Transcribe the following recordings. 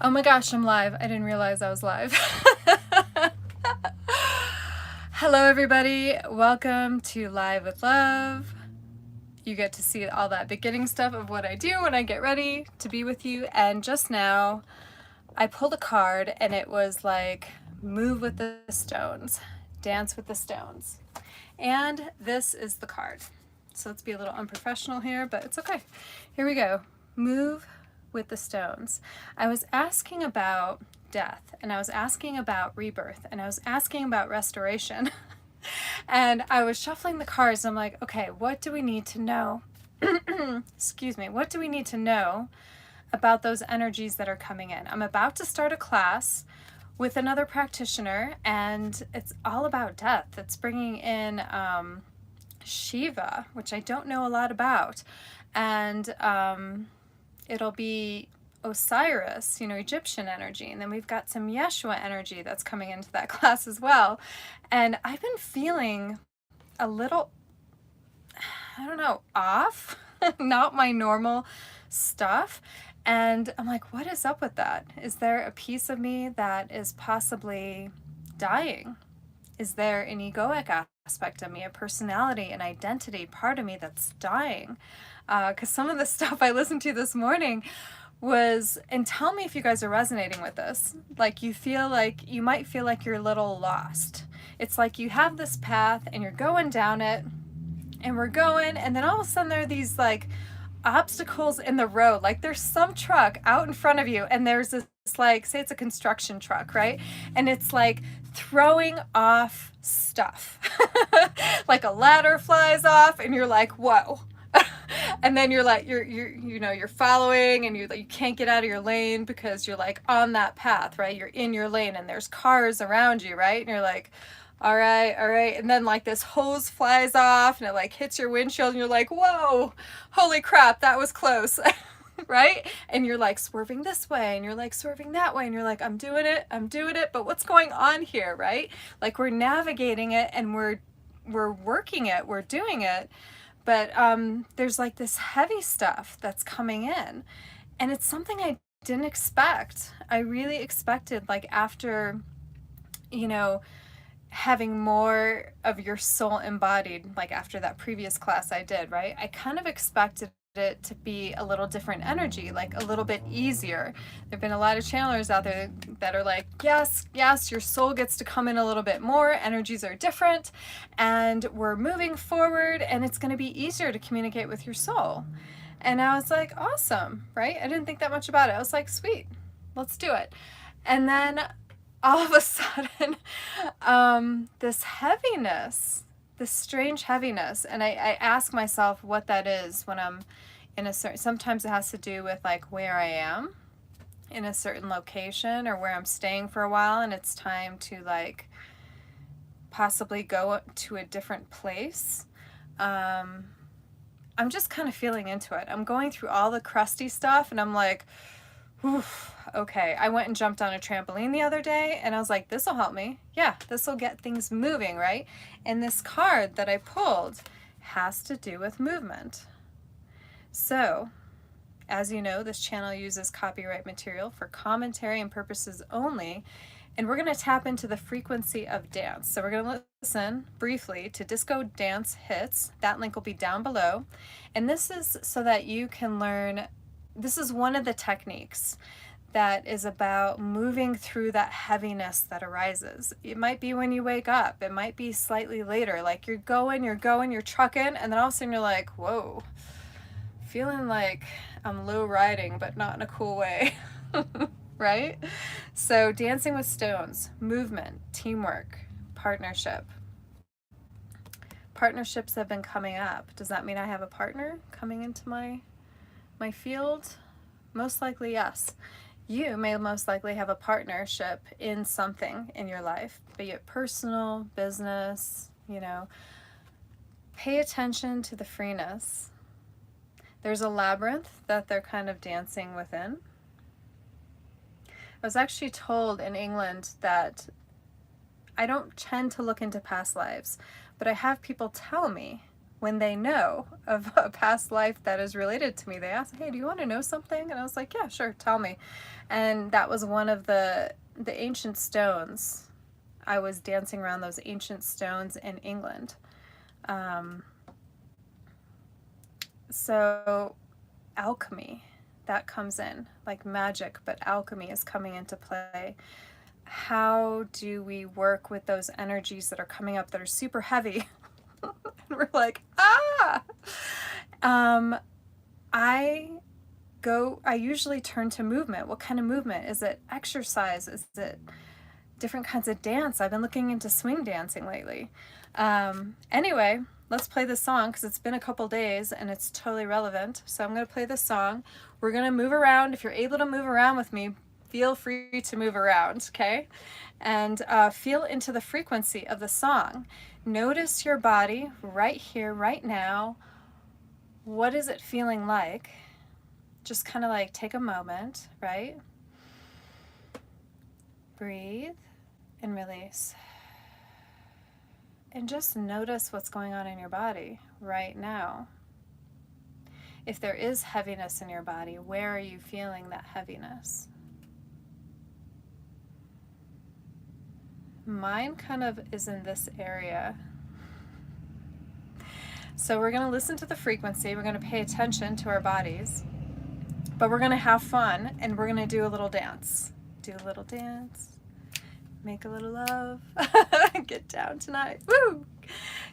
Oh my gosh, I'm live. I didn't realize I was live. Hello, everybody. Welcome to Live with Love. You get to see all that beginning stuff of what I do when I get ready to be with you. And just now, I pulled a card and it was like, move with the stones, dance with the stones. And this is the card. So let's be a little unprofessional here, but it's okay. Here we go. Move with the stones. I was asking about death, and I was asking about rebirth, and I was asking about restoration. And I was shuffling the cards, and I'm like, okay, what do we need to know? Excuse me. What do we need to know about those energies that are coming in? I'm about to start a class with another practitioner, and it's all about death. It's bringing in Shiva, which I don't know a lot about, and it'll be Osiris, Egyptian energy, and then we've got some Yeshua energy that's coming into that class as well. And I've been feeling a little, I don't know, off, not my normal stuff. And I'm like, what is up with that? Is there a piece of me that is possibly dying? Is there an egoic aspect of me, a personality, an identity part of me that's dying? Because some of the stuff I listened to this morning was, and tell me if you guys are resonating with this, like you might feel like you're a little lost. It's like you have this path and you're going down it and we're going, and then all of a sudden there are these like obstacles in the road. Like there's some truck out in front of you and there's this, like, say it's a construction truck, right? And it's like throwing off stuff. Like a ladder flies off and you're like, whoa. And then you're like, you're following and you can't get out of your lane because you're like on that path, right? You're in your lane and there's cars around you, right? And you're like, all right. And then like this hose flies off and it like hits your windshield and you're like, whoa, holy crap, that was close. Right? And you're like swerving this way and you're like swerving that way and you're like, I'm doing it, but what's going on here, right? Like we're navigating it and we're working it, we're doing it, but there's like this heavy stuff that's coming in, and it's something I didn't expect. I really expected, like, after having more of your soul embodied, like after that previous class I did, right? I kind of expected it to be a little different energy, like a little bit easier. There've been a lot of channelers out there that are like, yes, your soul gets to come in a little bit more, energies are different, and we're moving forward, and it's going to be easier to communicate with your soul. And I was like, awesome, right? I didn't think that much about it. I was like, sweet, let's do it. And then all of a sudden, this heaviness, this strange heaviness, and I ask myself what that is when I'm in a certain, sometimes it has to do with like where I am in a certain location or where I'm staying for a while and it's time to like possibly go to a different place. I'm just kind of feeling into it. I'm going through all the crusty stuff and I'm like, oof, okay. I went and jumped on a trampoline the other day and I was like, this will help me. Yeah, this will get things moving, right? And this card that I pulled has to do with movement. So, as you know, this channel uses copyright material for commentary and purposes only, and we're going to tap into the frequency of dance. So we're going to listen briefly to Disco Dance Hits. That link will be down below. And this is so that you can learn. This is one of the techniques that is about moving through that heaviness that arises. It might be when you wake up. It might be slightly later. Like you're trucking, and then all of a sudden you're like, whoa, feeling like I'm low riding, but not in a cool way. Right? So dancing with stones, movement, teamwork, partnership. Partnerships have been coming up. Does that mean I have a partner coming into my field? Most likely, yes. You may most likely have a partnership in something in your life, be it personal, business, Pay attention to the freeness. There's a labyrinth that they're kind of dancing within. I was actually told in England that I don't tend to look into past lives, but I have people tell me when they know of a past life that is related to me. They ask, hey, do you want to know something? And I was like, yeah, sure, tell me. And that was one of the ancient stones. I was dancing around those ancient stones in England. So alchemy, that comes in, like magic, but alchemy is coming into play. How do we work with those energies that are coming up that are super heavy? And we're like, ah! I usually turn to movement. What kind of movement? Is it exercise? Is it different kinds of dance? I've been looking into swing dancing lately. Anyway, let's play this song because it's been a couple days and it's totally relevant. So I'm going to play this song. We're going to move around. If you're able to move around with me, feel free to move around, okay? And feel into the frequency of the song. Notice your body right here, right now. What is it feeling like? Just kind of like take a moment, right? Breathe and release. And just notice what's going on in your body right now. If there is heaviness in your body, where are you feeling that heaviness? Mine kind of is in this area. So we're going to listen to the frequency. We're going to pay attention to our bodies. But we're going to have fun and we're going to do a little dance. Do a little dance. Make a little love. Get down tonight. Woo!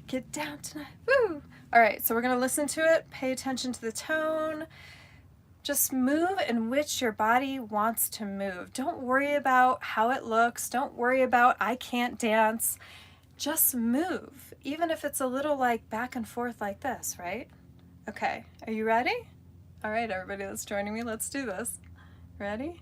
Get down tonight. Woo! All right, so we're going to listen to it. Pay attention to the tone. Just move in which your body wants to move. Don't worry about how it looks. Don't worry about I can't dance. Just move, even if it's a little like back and forth like this, right? Okay, are you ready? All right, everybody that's joining me, let's do this. Ready?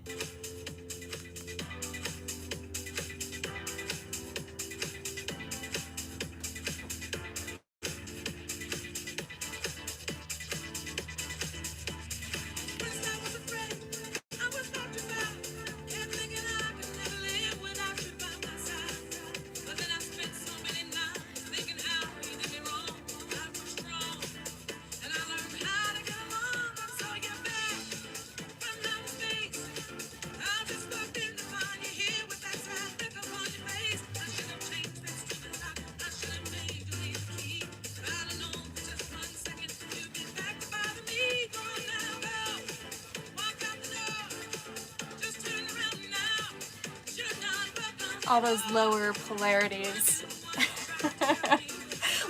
All those lower polarities.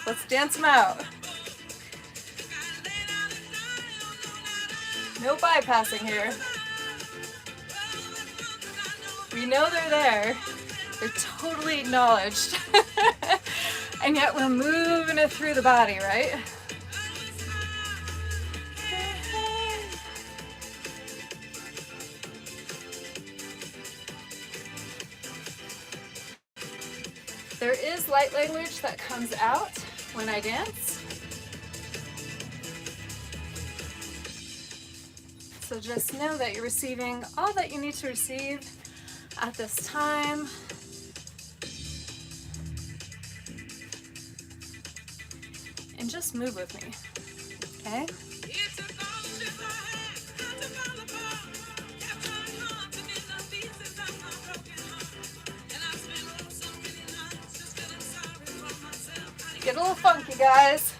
Let's dance them out. No bypassing here. We know they're there. They're totally acknowledged. And yet we're moving it through the body, right? There is light language that comes out when I dance. So just know that you're receiving all that you need to receive at this time. And just move with me, okay? Get a little funky, guys.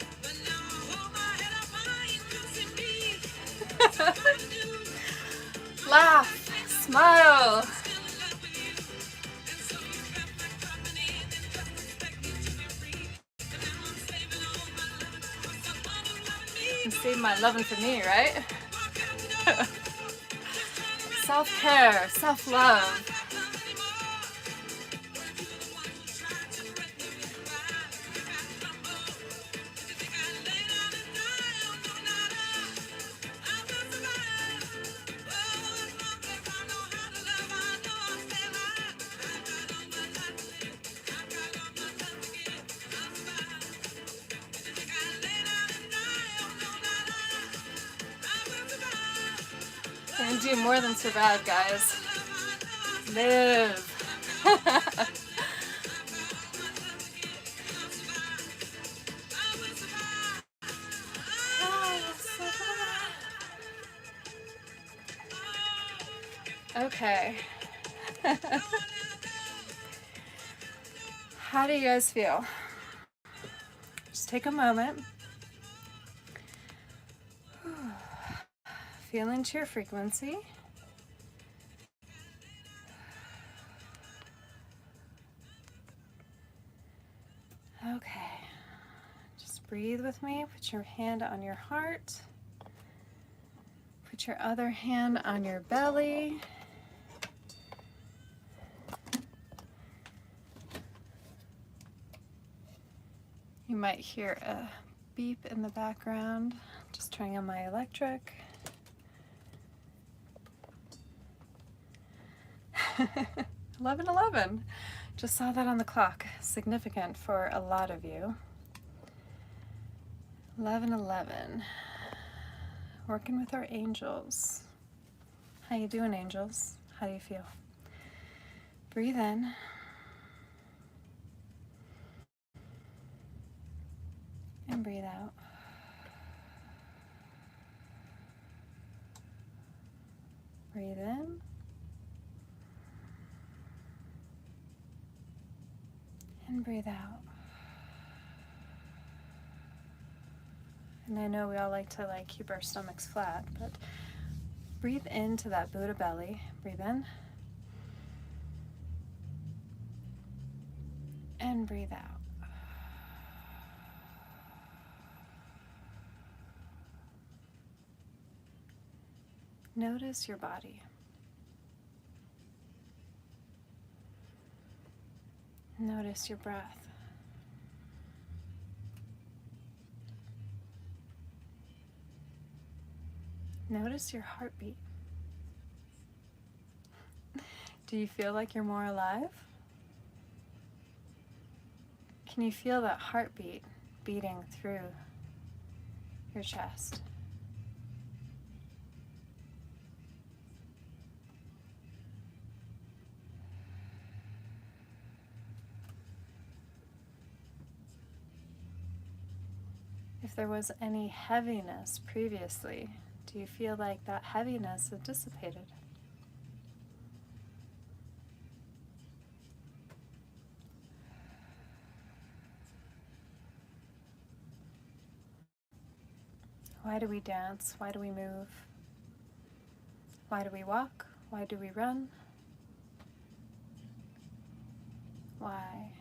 Laugh, smile. And save my loving for me, right? Self-care, self-love. And do more than survive, guys. Live. Okay. How do you guys feel? Just take a moment. Feel into your frequency. Okay. Just breathe with me. Put your hand on your heart. Put your other hand on your belly. You might hear a beep in the background. Just turning on my electric. 11:11. Just saw that on the clock. Significant for a lot of you. 11:11. Working with our angels. How you doing, angels? How do you feel? Breathe in. And breathe out. Breathe in. And breathe out. And I know we all like to keep our stomachs flat, but breathe into that Buddha belly. Breathe in. And breathe out. Notice your body. Notice your breath. Notice your heartbeat. Do you feel like you're more alive? Can you feel that heartbeat beating through your chest? If there was any heaviness previously, do you feel like that heaviness has dissipated? Why do we dance? Why do we move? Why do we walk? Why do we run? Why?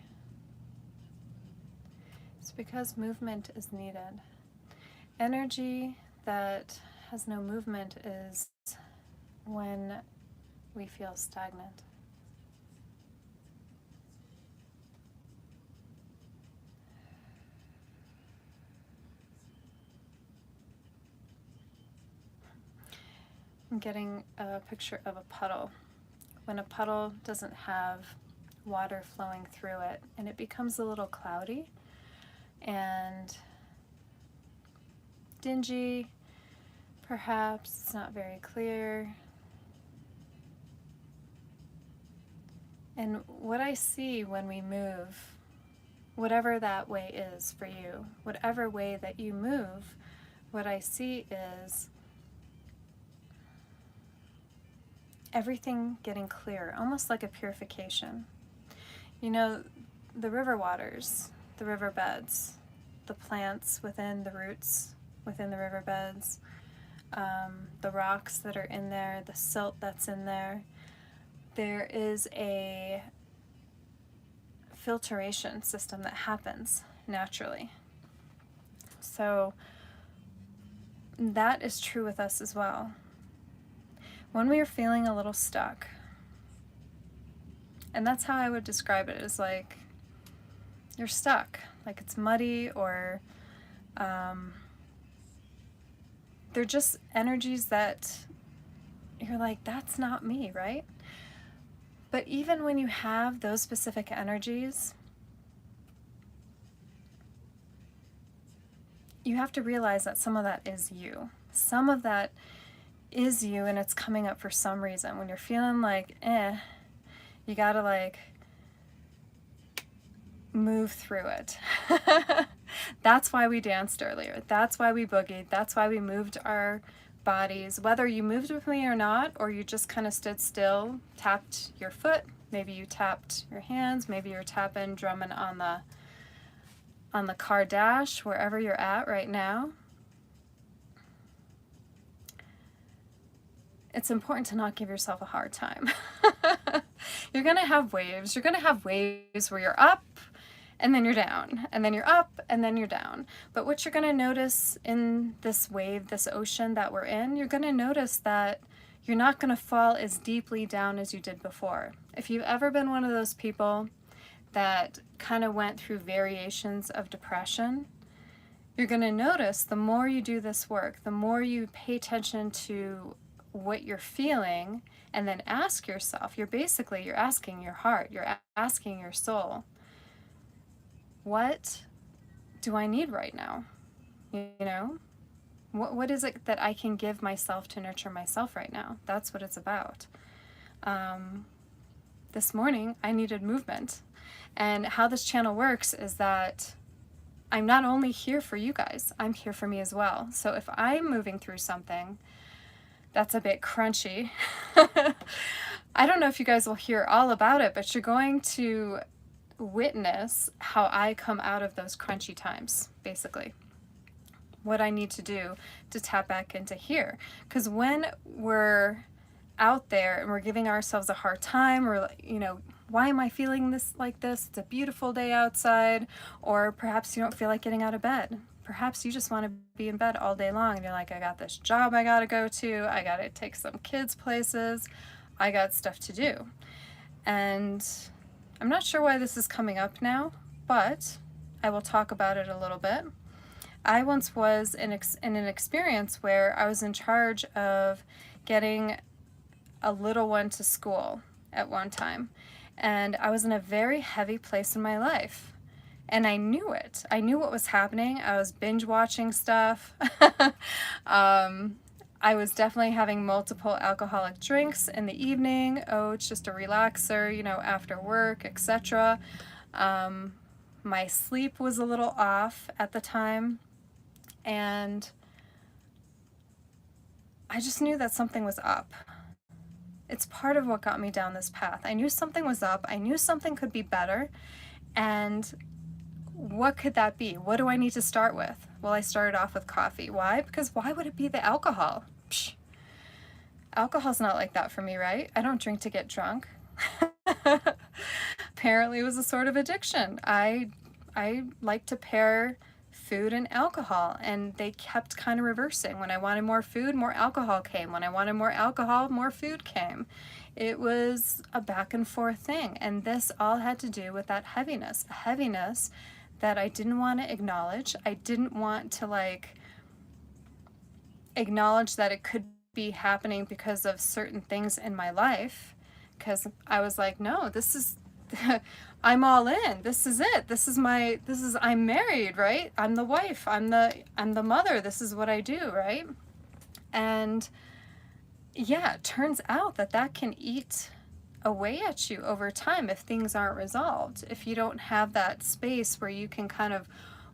It's because movement is needed. Energy that has no movement is when we feel stagnant. I'm getting a picture of a puddle. When a puddle doesn't have water flowing through it and it becomes a little cloudy and dingy, perhaps it's not very clear. And what I see when we move, whatever that way is for you, whatever way that you move, what I see is everything getting clear, almost like a purification. You know, the river waters, the riverbeds, the plants within the roots, within the riverbeds, the rocks that are in there, the silt that's in there. There is a filtration system that happens naturally. So that is true with us as well. When we are feeling a little stuck, and that's how I would describe it, is like you're stuck, like it's muddy, or they're just energies that you're like, that's not me, right? But even when you have those specific energies, you have to realize that some of that is you. Some of that is you, and it's coming up for some reason. When you're feeling like, you gotta move through it. That's why we danced earlier. That's why we boogied. That's why we moved our bodies, whether you moved with me or not, or you just kind of stood still, tapped your foot, maybe you tapped your hands, maybe you're tapping, drumming on the car dash, wherever you're at right now. It's important to not give yourself a hard time. You're going to have waves. You're going to have waves where you're up and then you're down, and then you're up and then you're down. But what you're going to notice in this wave, this ocean that we're in, you're going to notice that you're not going to fall as deeply down as you did before. If you've ever been one of those people that kind of went through variations of depression, you're going to notice the more you do this work, the more you pay attention to what you're feeling, and then ask yourself, you're asking your heart, you're asking your soul, what do I need right now? You know, what is it that I can give myself to nurture myself right now? That's what it's about. This morning I needed movement, and how this channel works is that I'm not only here for you guys, I'm here for me as well. So if I'm moving through something that's a bit crunchy, I don't know if you guys will hear all about it, but you're going to witness how I come out of those crunchy times, basically. What I need to do to tap back into here. Because when we're out there and we're giving ourselves a hard time, or, you know, why am I feeling this like this? It's a beautiful day outside. Or perhaps you don't feel like getting out of bed. Perhaps you just want to be in bed all day long and you're like, I got this job I gotta go to, I gotta take some kids places, I got stuff to do. And I'm not sure why this is coming up now, but I will talk about it a little bit. I once was in an experience where I was in charge of getting a little one to school at one time. And I was in a very heavy place in my life. And I knew it. I knew what was happening. I was binge watching stuff. I was definitely having multiple alcoholic drinks in the evening. Oh, it's just a relaxer, you know, after work, etc. My sleep was a little off at the time. And I just knew that something was up. It's part of what got me down this path. I knew something was up. I knew something could be better. And what could that be? What do I need to start with? Well, I started off with coffee. Why? Because why would it be the alcohol? Psh. Alcohol's not like that for me, right? I don't drink to get drunk. Apparently it was a sort of addiction. I like to pair food and alcohol, and they kept kind of reversing. When I wanted more food, more alcohol came. When I wanted more alcohol, more food came. It was a back and forth thing, and this all had to do with that heaviness, a heaviness that I didn't want to acknowledge. I didn't want to like acknowledge that it could be happening because of certain things in my life, because I was like, no, this is I'm all in. This is it. I'm married, right? I'm the wife. I'm the mother. This is what I do, right? And yeah, it turns out that can eat away at you over time if things aren't resolved. If you don't have that space where you can kind of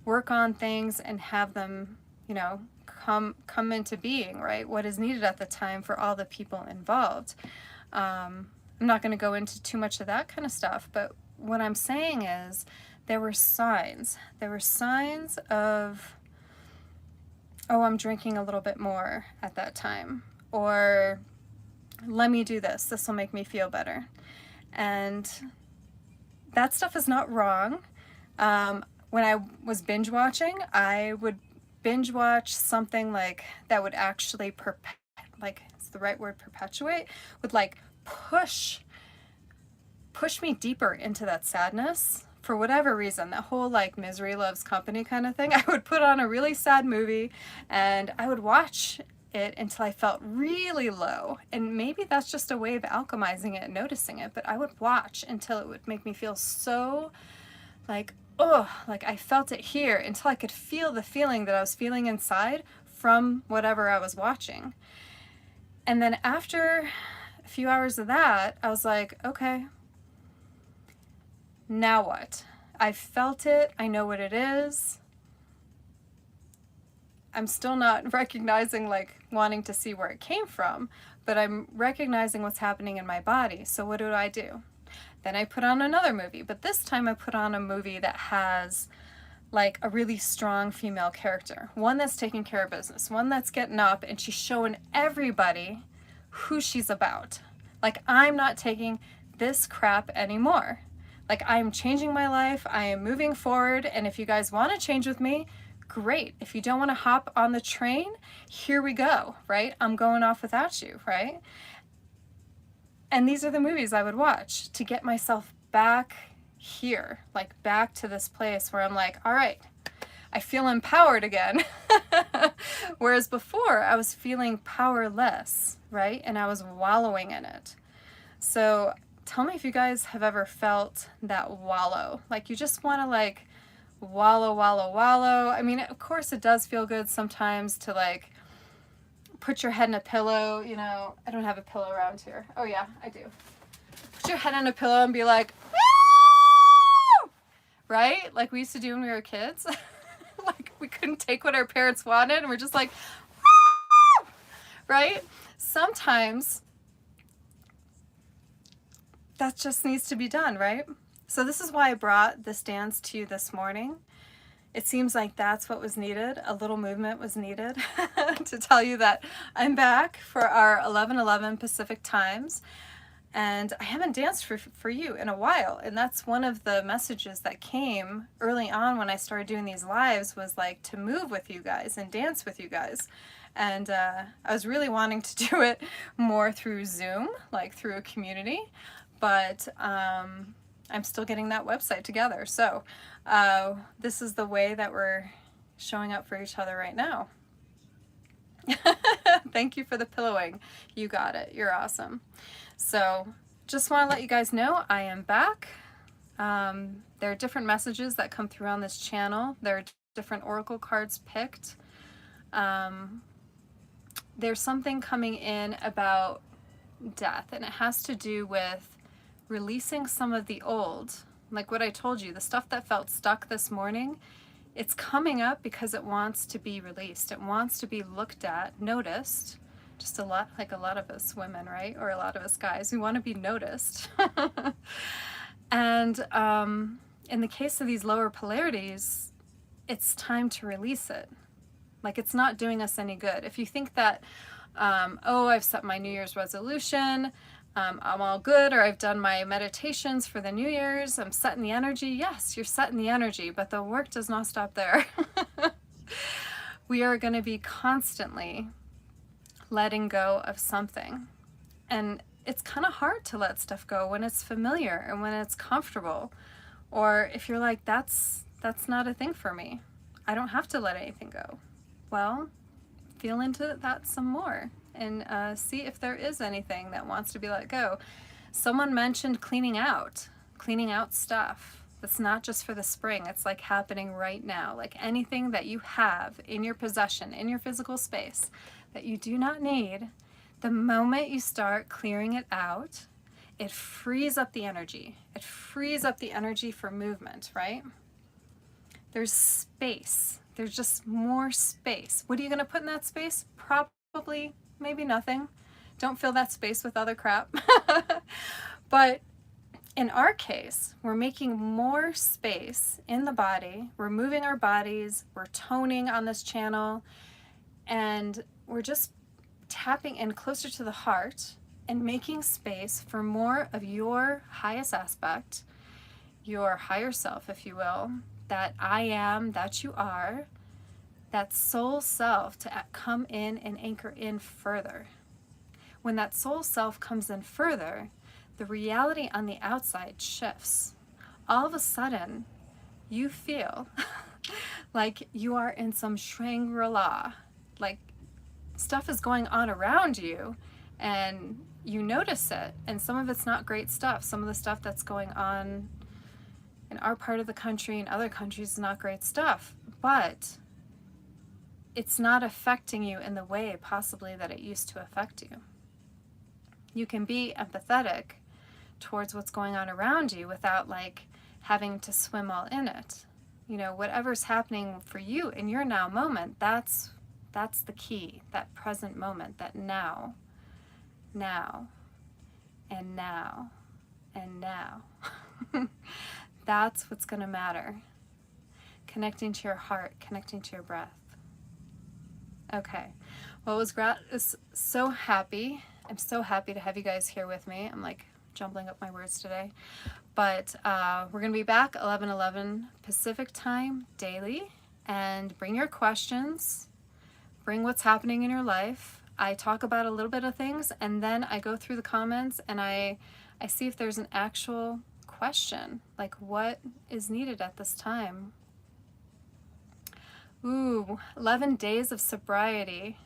work on things and have them, you know, come into being, right? What is needed at the time for all the people involved. I'm not going to go into too much of that kind of stuff, but what I'm saying is there were signs. There were signs of, oh, I'm drinking a little bit more at that time, or let me do this. This will make me feel better. And that stuff is not wrong. When I was binge watching, I would binge watch something like that would actually like, is the right word, perpetuate, would like push me deeper into that sadness for whatever reason. That whole like misery loves company kind of thing. I would put on a really sad movie and I would watch it until I felt really low. And maybe that's just a way of alchemizing it and noticing it, but I would watch until it would make me feel so like, oh, like I felt it here, until I could feel the feeling that I was feeling inside from whatever I was watching. And then after a few hours of that, I was like, okay, now what? I felt it. I know what it is. I'm still not recognizing, like, wanting to see where it came from, but I'm recognizing what's happening in my body. So what do? Then I put on another movie, but this time I put on a movie that has like a really strong female character, one that's taking care of business, one that's getting up and she's showing everybody who she's about. Like, I'm not taking this crap anymore. Like, I'm changing my life, I am moving forward, and if you guys want to change with me, great. If you don't want to hop on the train, here we go, right? I'm going off without you, right? And these are the movies I would watch to get myself back here, like back to this place where I'm like, all right, I feel empowered again. Whereas before I was feeling powerless, right? And I was wallowing in it. So tell me if you guys have ever felt that wallow. Like, you just want to like wallow, wallow, wallow. I mean, of course it does feel good sometimes to like put your head in a pillow, you know. I don't have a pillow around here. Oh yeah, I do. Put your head in a pillow and be like, woo! Right? Like we used to do when we were kids. Like we couldn't take what our parents wanted and we're just like, woo! Right? Sometimes that just needs to be done, right? So this is why I brought this dance to you this morning. It seems like that's what was needed. A little movement was needed to tell you that I'm back for our 11:11 Pacific times. And I haven't danced for you in a while. And that's one of the messages that came early on when I started doing these lives, was like to move with you guys and dance with you guys. And I was really wanting to do it more through Zoom, like through a community. But I'm still getting that website together. So this is the way that we're showing up for each other right now. Thank you for the pillowing. You got it. You're awesome. So just want to let you guys know I am back. There are different messages that come through on this channel. There are different oracle cards picked. There's something coming in about death, and it has to do with releasing some of the old. Like what I told you, the stuff that felt stuck this morning, it's coming up because it wants to be released. It wants to be looked at, noticed. Just a lot, like a lot of us women, right? Or a lot of us guys, we want to be noticed. And in the case of these lower polarities, it's time to release it. Like, it's not doing us any good. If you think that, oh, I've set my New Year's resolution, I'm all good, or I've done my meditations for the New Year's, I'm setting the energy. Yes, you're setting the energy, but the work does not stop there. We are going to be constantly letting go of something. And it's kind of hard to let stuff go when it's familiar and when it's comfortable. Or if you're like, that's not a thing for me, I don't have to let anything go. Well, feel into that some more and see if there is anything that wants to be let go. Someone mentioned cleaning out stuff. That's not just for the spring. It's like happening right now. Like anything that you have in your possession, in your physical space that you do not need, the moment you start clearing it out, it frees up the energy. It frees up the energy for movement, right? There's space. There's just more space. What are you going to put in that space? Probably, maybe nothing. Don't fill that space with other crap. But in our case, we're making more space in the body. We're moving our bodies. We're toning on this channel. And we're just tapping in closer to the heart and making space for more of your highest aspect, your higher self, if you will, that I am, that you are, that soul self to come in and anchor in further. When that soul self comes in further, the reality on the outside shifts. All of a sudden, you feel like you are in some Shangri-La, like stuff is going on around you and you notice it, and some of it's not great stuff. Some of the stuff that's going on in our part of the country and other countries is not great stuff, but it's not affecting you in the way possibly that it used to affect you. You can be empathetic towards what's going on around you without like having to swim all in it. You know, whatever's happening for you in your now moment, that's That's the key, that present moment, that now, now, and now, and now. That's what's going to matter. Connecting to your heart, connecting to your breath. Okay. Well, is so happy. I'm so happy to have you guys here with me. I'm like jumbling up my words today. But we're going to be back 11:11 Pacific time daily. And bring your questions. Bring what's happening in your life. I talk about a little bit of things, and then I go through the comments and I see if there's an actual question, like what is needed at this time. Ooh, 11 days of sobriety.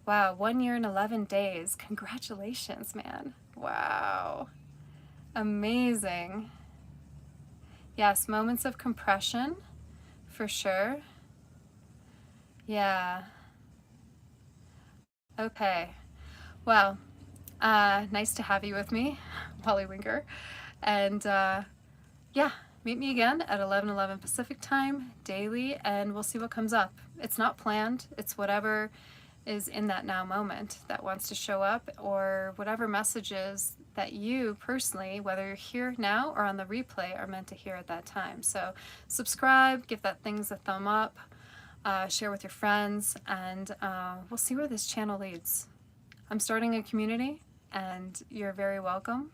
Wow, 1 year and 11 days. Congratulations, man. Wow. Amazing. Yes, moments of compression, for sure. Yeah. Okay. Well, nice to have you with me, Polly Winker. And yeah, meet me again at 11:11 Pacific time daily, and we'll see what comes up. It's not planned. It's whatever is in that now moment that wants to show up, or whatever messages that you personally, whether you're here now or on the replay, are meant to hear at that time. So subscribe, give that things a thumb up, share with your friends, and we'll see where this channel leads. I'm starting a community, and you're very welcome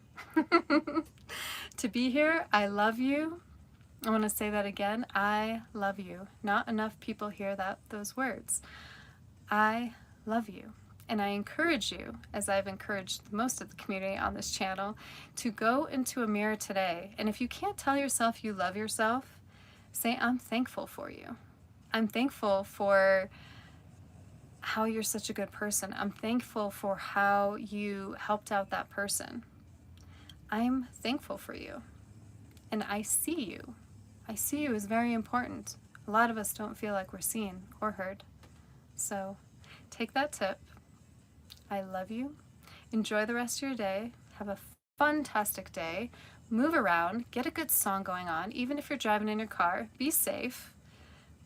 to be here. I love you. I want to say that again. I love you. Not enough people hear those words. I love you. And I encourage you, as I've encouraged most of the community on this channel, to go into a mirror today. And if you can't tell yourself you love yourself, say, I'm thankful for you. I'm thankful for how you're such a good person. I'm thankful for how you helped out that person. I'm thankful for you. And I see you. I see you is very important. A lot of us don't feel like we're seen or heard. So take that tip. I love you. Enjoy the rest of your day. Have a fantastic day. Move around. Get a good song going on. Even if you're driving in your car, be safe.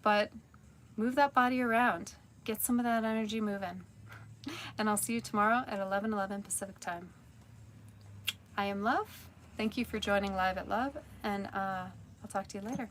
But move that body around. Get some of that energy moving. And I'll see you tomorrow at 11:11 Pacific time. I am Love. Thank you for joining Live at Love, and I'll talk to you later.